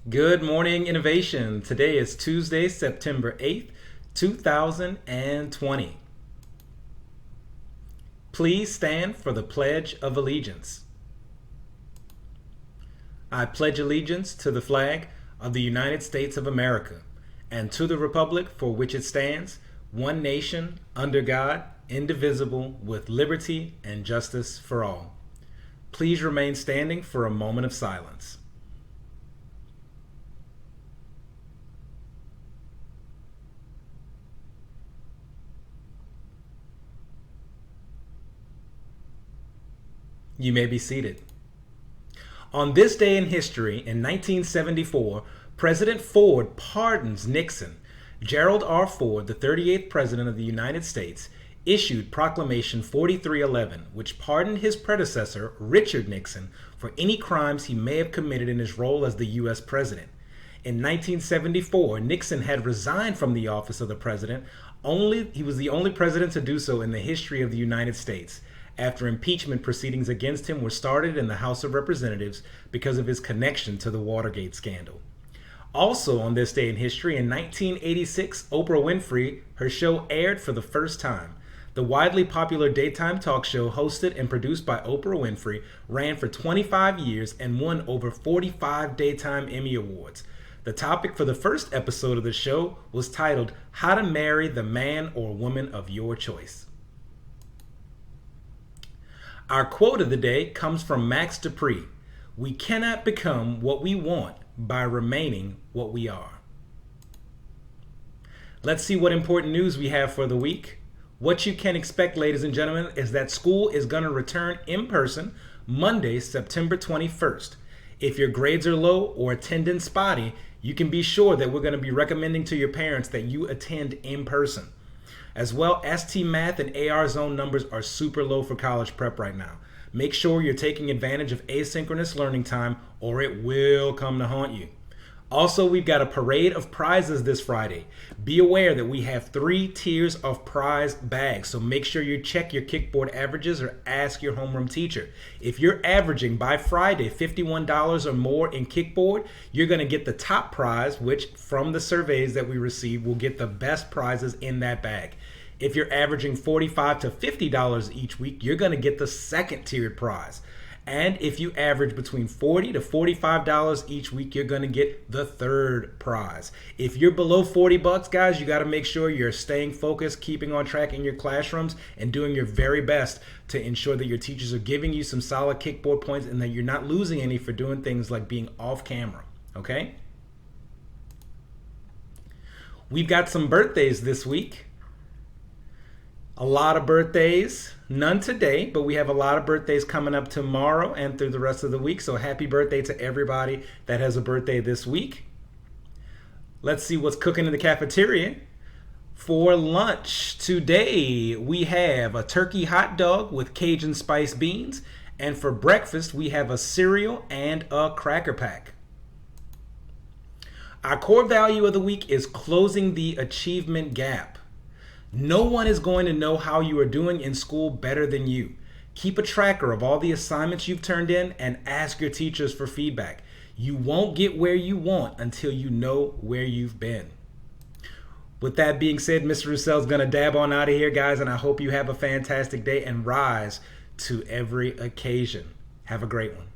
Good morning, innovation. Today is Tuesday, September 8th, 2020. Please stand for the Pledge of Allegiance. I pledge allegiance to the flag of the United States of America and to the republic for which it stands, one nation, under God, indivisible, with liberty and justice for all. Please remain standing for a moment of silence. You may be seated. On this day in history, in 1974, President Ford pardons Nixon. Gerald R. Ford, the 38th President of the United States, issued Proclamation 4311, which pardoned his predecessor, Richard Nixon, for any crimes he may have committed in his role as the U.S. President. In 1974, Nixon had resigned from the office of the president. He was the only president to do so in the history of the United States, after impeachment proceedings against him were started in the House of Representatives because of his connection to the Watergate scandal. Also on this day in history, in 1986, Oprah Winfrey, her show aired for the first time. The widely popular daytime talk show hosted and produced by Oprah Winfrey ran for 25 years and won over 45 Daytime Emmy Awards. The topic for the first episode of the show was titled, How to Marry the Man or Woman of Your Choice. Our quote of the day comes from Max Dupree. We cannot become what we want by remaining what we are. Let's see what important news we have for the week. What you can expect, ladies and gentlemen, is that school is going to return in person Monday, September 21st. If your grades are low or attendance spotty, you can be sure that we're going to be recommending to your parents that you attend in person. As well, ST Math and AR Zone numbers are super low for college prep right now. Make sure you're taking advantage of asynchronous learning time or it will come to haunt you. Also, we've got a parade of prizes this Friday. Be aware that we have 3 tiers of prize bags, so make sure you check your kickboard averages or ask your homeroom teacher. If you're averaging by Friday $51 or more in kickboard, you're going to get the top prize, which from the surveys that we receive will get the best prizes in that bag. If you're averaging $45 to $50 each week, you're going to get the second tiered prize. And if you average between $40 to $45 each week, you're going to get the third prize. If you're below $40, guys, you got to make sure you're staying focused, keeping on track in your classrooms, and doing your very best to ensure that your teachers are giving you some solid kickboard points and that you're not losing any for doing things like being off camera. Okay? We've got some birthdays this week. A lot of birthdays, none today, but we have a lot of birthdays coming up tomorrow and through the rest of the week. So happy birthday to everybody that has a birthday this week. Let's see what's cooking in the cafeteria. For lunch today, we have a turkey hot dog with Cajun spice beans. And for breakfast, we have a cereal and a cracker pack. Our core value of the week is closing the achievement gap. No one is going to know how you are doing in school better than you. Keep a tracker of all the assignments you've turned in and ask your teachers for feedback. You won't get where you want until you know where you've been. With that being said, Mr. Roussel is going to dab on out of here, guys, and I hope you have a fantastic day and rise to every occasion. Have a great one.